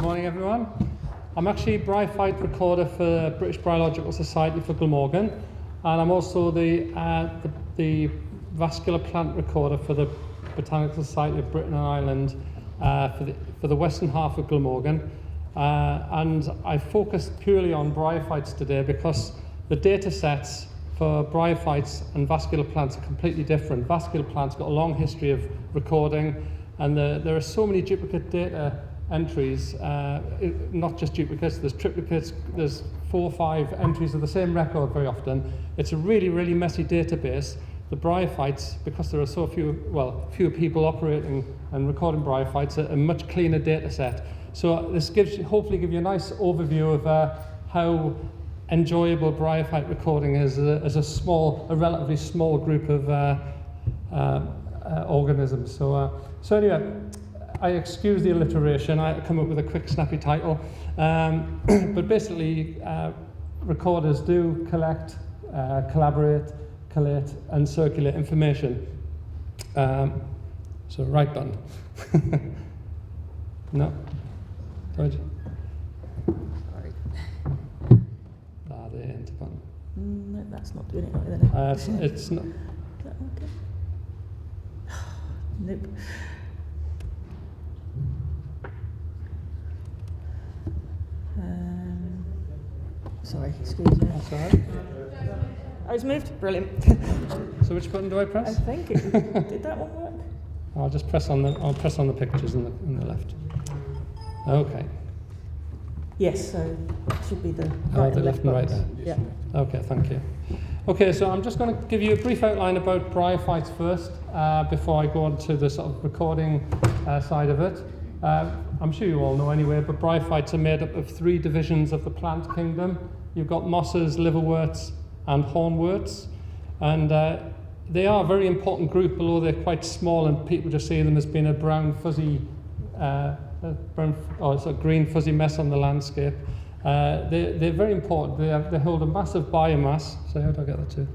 morning, everyone. I'm actually a Bryophyte recorder for the British Biological Society for Glamorgan, and I'm also the vascular plant recorder for the Botanical Society of Britain and Ireland for the western half of Glamorgan. And I focused purely on bryophytes today because the data sets for bryophytes and vascular plants are completely different. Vascular plants got a long history of recording, and there are so many duplicate data entries, not just duplicates, there's triplicates, there's 4 or 5 entries of the same record very often. It's a really, really messy database. The bryophytes, because there are so fewer people operating and recording bryophytes, are a much cleaner data set. So this hopefully give you a nice overview of how enjoyable bryophyte recording is as a relatively small group of organisms. So anyway, I excuse the alliteration. I come up with a quick, snappy title. But basically, recorders do collect, collaborate, collate, and circulate information. So right button. No? Sorry. The enter button. No, that's not doing it either. It's not. Is that okay? Nope. Sorry, excuse me. That's all right. Oh, it's moved? Brilliant. So which button do I press? I think it did that one work? I'll just press on the pictures in the left. Okay. Yes, so it should be the right the left and right there. Yeah. Okay, thank you. Okay, so I'm just going to give you a brief outline about bryophytes first, before I go on to the sort of recording side of it. I'm sure you all know anyway, but bryophytes are made up of 3 divisions of the plant kingdom. You've got mosses, liverworts, and hornworts, and they are a very important group, although they're quite small and people just see them as being a brown fuzzy, it's a green fuzzy mess on the landscape. They're very important. They hold a massive biomass. So how do I get that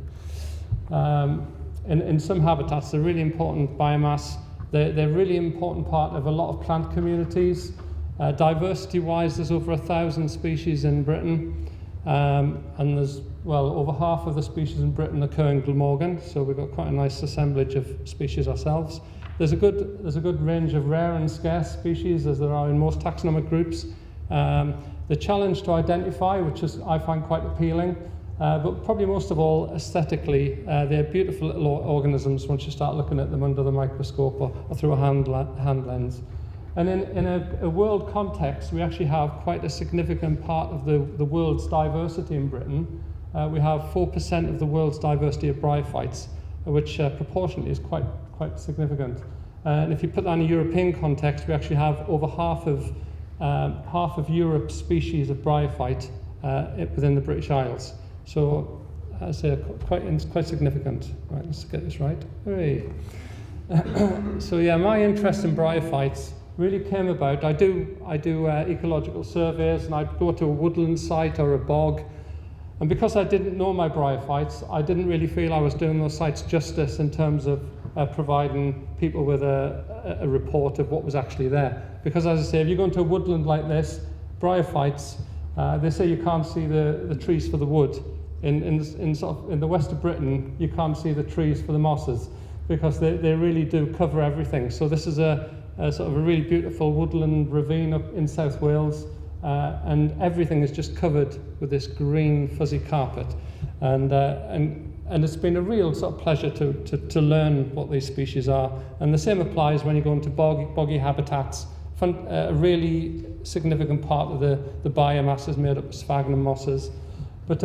to? In some habitats, they're really important biomass. They're a really important part of a lot of plant communities. Diversity-wise, there's over 1,000 species in Britain, and there's over half of the species in Britain occur in Glamorgan, so we've got quite a nice assemblage of species ourselves. There's a good range of rare and scarce species, as there are in most taxonomic groups. The challenge to identify, which I find quite appealing, but probably most of all aesthetically, they're beautiful little organisms once you start looking at them under the microscope or through a hand lens. And in a world context, we actually have quite a significant part of the world's diversity in Britain. We have 4% of the world's diversity of bryophytes, which proportionally is quite significant. And if you put that in a European context, we actually have over half of Europe's species of bryophyte within the British Isles. So, as I say, quite significant. Right, let's get this right. Hooray. So yeah, my interest in bryophytes really came about. I do ecological surveys, and I'd go to a woodland site or a bog, and because I didn't know my bryophytes, I didn't really feel I was doing those sites justice in terms of providing people with a report of what was actually there. Because as I say, if you go into a woodland like this, bryophytes, they say you can't see the trees for the wood. In the west of Britain, you can't see the trees for the mosses because they really do cover everything. So this is a sort of a really beautiful woodland ravine up in South Wales, and everything is just covered with this green fuzzy carpet, and it's been a real sort of pleasure to learn what these species are. And the same applies when you go into boggy habitats. A really significant part of the biomass is made up of sphagnum mosses. But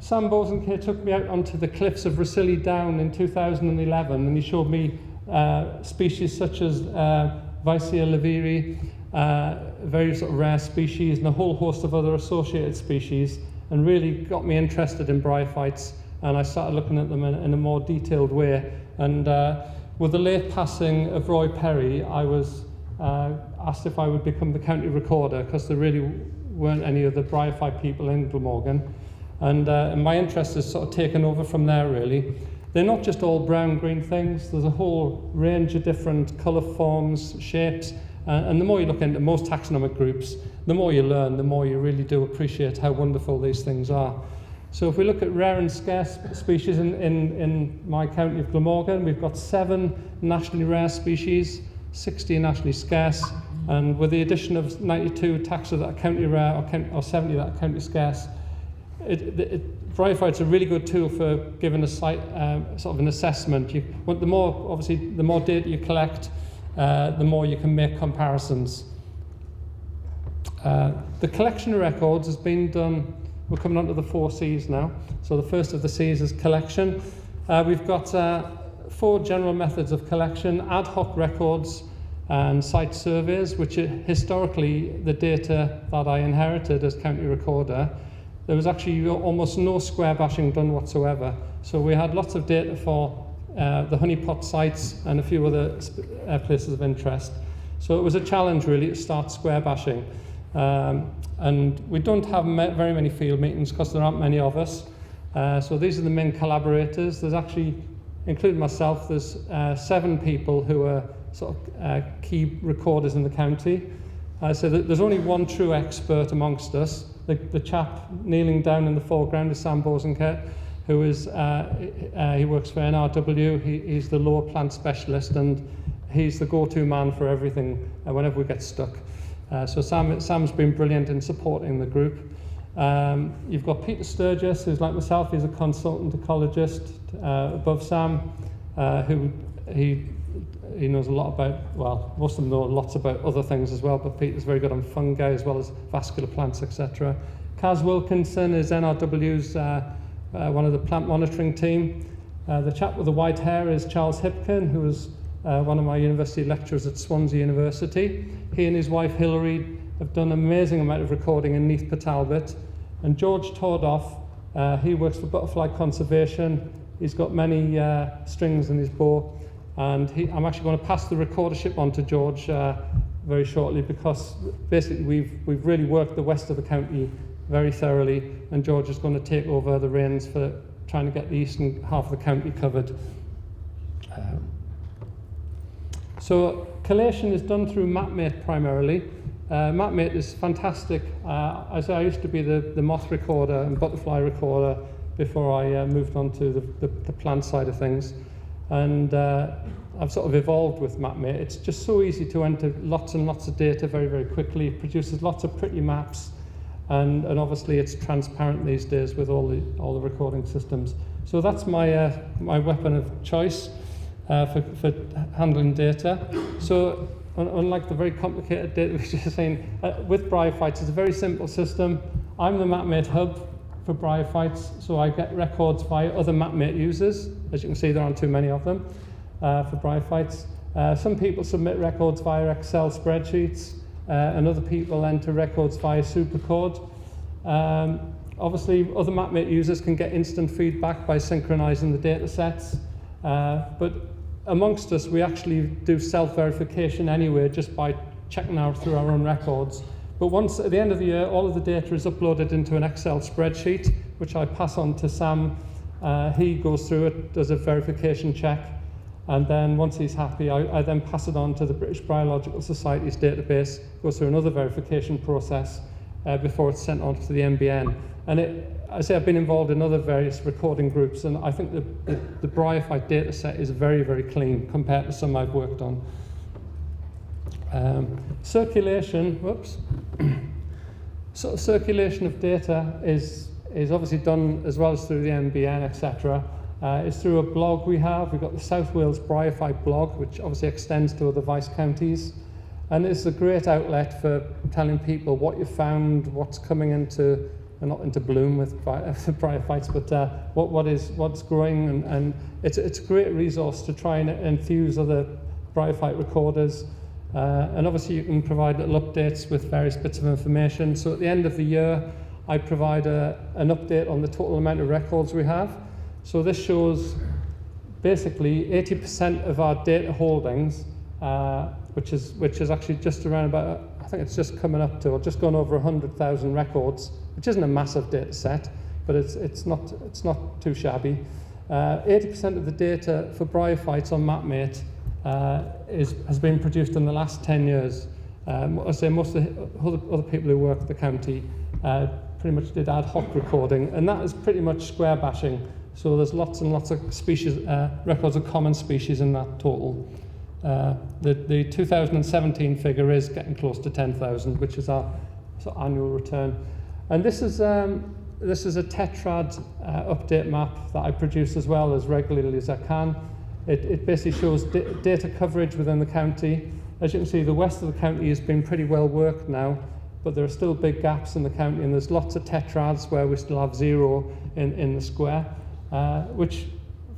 Sam Bosanquet took me out onto the cliffs of Rosilly Down in 2011, and he showed me species such as Vicia leveri, very sort of rare species, and a whole host of other associated species, and really got me interested in bryophytes. And I started looking at them in a more detailed way. And with the late passing of Roy Perry, I was asked if I would become the county recorder, because there really weren't any other bryophyte people in Glamorgan. And my interest has sort of taken over from there, really. They're not just all brown-green things. There's a whole range of different colour forms, shapes, And the more you look into most taxonomic groups, the more you learn, the more you really do appreciate how wonderful these things are. So if we look at rare and scarce species in my county of Glamorgan, we've got 7 nationally rare species, 60 nationally scarce, and with the addition of 92 taxa that are county rare or 70 that are county scarce, Bryophytes are a really good tool for giving a site sort of an assessment. The more data you collect, the more you can make comparisons. The collection of records has been done. We're coming on to the 4 C's now. So the first of the C's is collection. We've got 4 general methods of collection: ad hoc records and site surveys, which are historically the data that I inherited as county recorder. There was actually almost no square bashing done whatsoever. So we had lots of data for the honeypot sites and a few other places of interest. So it was a challenge really to start square bashing. And we don't have very many field meetings because there aren't many of us. So these are the main collaborators. There's actually, including myself, there's 7 people who are sort of key recorders in the county. So there's only one true expert amongst us. The chap kneeling down in the foreground is Sam Bosenket, who is, he works for NRW. He's the lower plant specialist, and he's the go-to man for everything whenever we get stuck. So Sam's been brilliant in supporting the group. You've got Peter Sturgis, who's like myself. He's a consultant ecologist above Sam, who he knows a lot about, well, most of them know lots about other things as well, but Peter's very good on fungi as well as vascular plants, etc. Kaz Wilkinson is NRW's one of the plant monitoring team. The chap with the white hair is Charles Hipkin, who was one of my university lecturers at Swansea University. He and his wife Hilary have done an amazing amount of recording in Neath Talbot. And George Tordoff, he works for Butterfly Conservation. He's got many strings in his bow. And I'm actually going to pass the recordership on to George very shortly, because basically we've really worked the west of the county very thoroughly, and George is going to take over the reins for trying to get the eastern half of the county covered. So collation is done through MapMate primarily. MapMate is fantastic. As I used to be the moth recorder and butterfly recorder before I moved on to the plant side of things. And I've sort of evolved with MapMate. It's just so easy to enter lots and lots of data very, very quickly. It produces lots of pretty maps, and obviously it's transparent these days with all the recording systems. So that's my my weapon of choice for handling data. So unlike the very complicated data we've just seen, with Bryophytes, it's a very simple system. I'm the MapMate hub for Bryophytes, so I get records via other MapMate users. As you can see, there aren't too many of them for Bryophytes. Some people submit records via Excel spreadsheets, and other people enter records via Supercode. Obviously, other MapMate users can get instant feedback by synchronizing the data sets, but amongst us, we actually do self-verification anyway, just by checking out through our own records. But once, at the end of the year, all of the data is uploaded into an Excel spreadsheet, which I pass on to Sam. He goes through it, does a verification check, and then once he's happy, I then pass it on to the British Biological Society's database, goes through another verification process before it's sent on to the NBN. And I say I've been involved in other various recording groups, and I think the Bryophyte data set is very, very clean compared to some I've worked on. Circulation, so circulation of data is obviously done as well as through the NBN, etc. It's through a blog we have. We've got the South Wales Bryophyte blog, which obviously extends to other vice counties. And it's a great outlet for telling people what you found, what's coming into, not into bloom with Bryophytes, but what's growing. And it's a great resource to try and enthuse other Bryophyte recorders. And obviously you can provide little updates with various bits of information. So at the end of the year, I provide an update on the total amount of records we have. So this shows basically 80% of our data holdings, which is actually just around about, I think it's just coming up to, or just gone over 100,000 records, which isn't a massive data set, but it's not too shabby. 80% of the data for Bryophytes on MapMate has been produced in the last 10 years. I say most of the other people who work at the county pretty much did ad hoc recording, and that is pretty much square bashing. So there's lots and lots of species, records of common species in that total. The 2017 figure is getting close to 10,000, which is our sort of annual return. And this is a tetrad update map that I produce as well as regularly as I can. It basically shows data coverage within the county. As you can see, the west of the county has been pretty well worked now, but there are still big gaps in the county, and there's lots of tetrads where we still have 0 in the square, which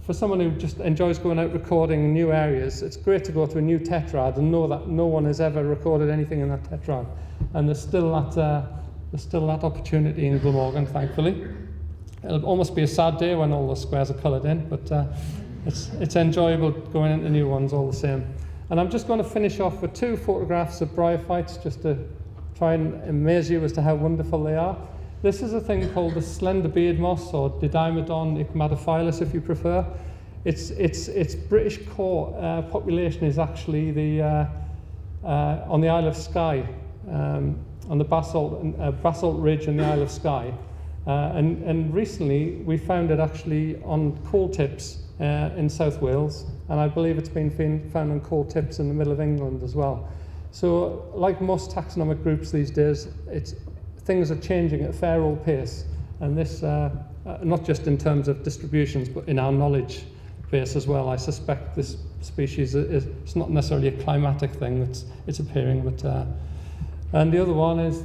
for someone who just enjoys going out recording new areas, it's great to go to a new tetrad and know that no one has ever recorded anything in that tetrad. And there's still that opportunity in Glamorgan, thankfully. It'll almost be a sad day when all the squares are coloured in, but it's enjoyable going into new ones all the same. And I'm just going to finish off with 2 photographs of bryophytes just to try and amaze you as to how wonderful they are. This is a thing called the slender beard moss, or Didymodon icmatophyllus if you prefer. Its British core population is actually on the Isle of Skye, on the basalt ridge in the Isle of Skye. And recently we found it actually on coal tips in South Wales, and I believe it's been found on coal tips in the middle of England as well. So like most taxonomic groups these days, things are changing at a fair old pace, and this, not just in terms of distributions, but in our knowledge base as well. I suspect this species it's not necessarily a climatic thing, it's appearing, but and the other one is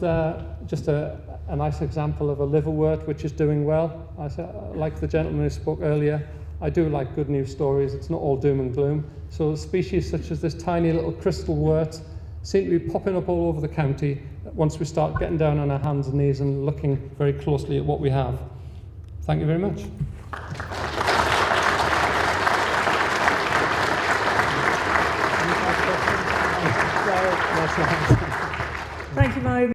just a nice example of a liverwort which is doing well. Like the gentleman who spoke earlier, I do like good news stories. It's not all doom and gloom. So species such as this tiny little crystal wort seem to be popping up all over the county once we start getting down on our hands and knees and looking very closely at what we have. Thank you very much. Thank you, Mo.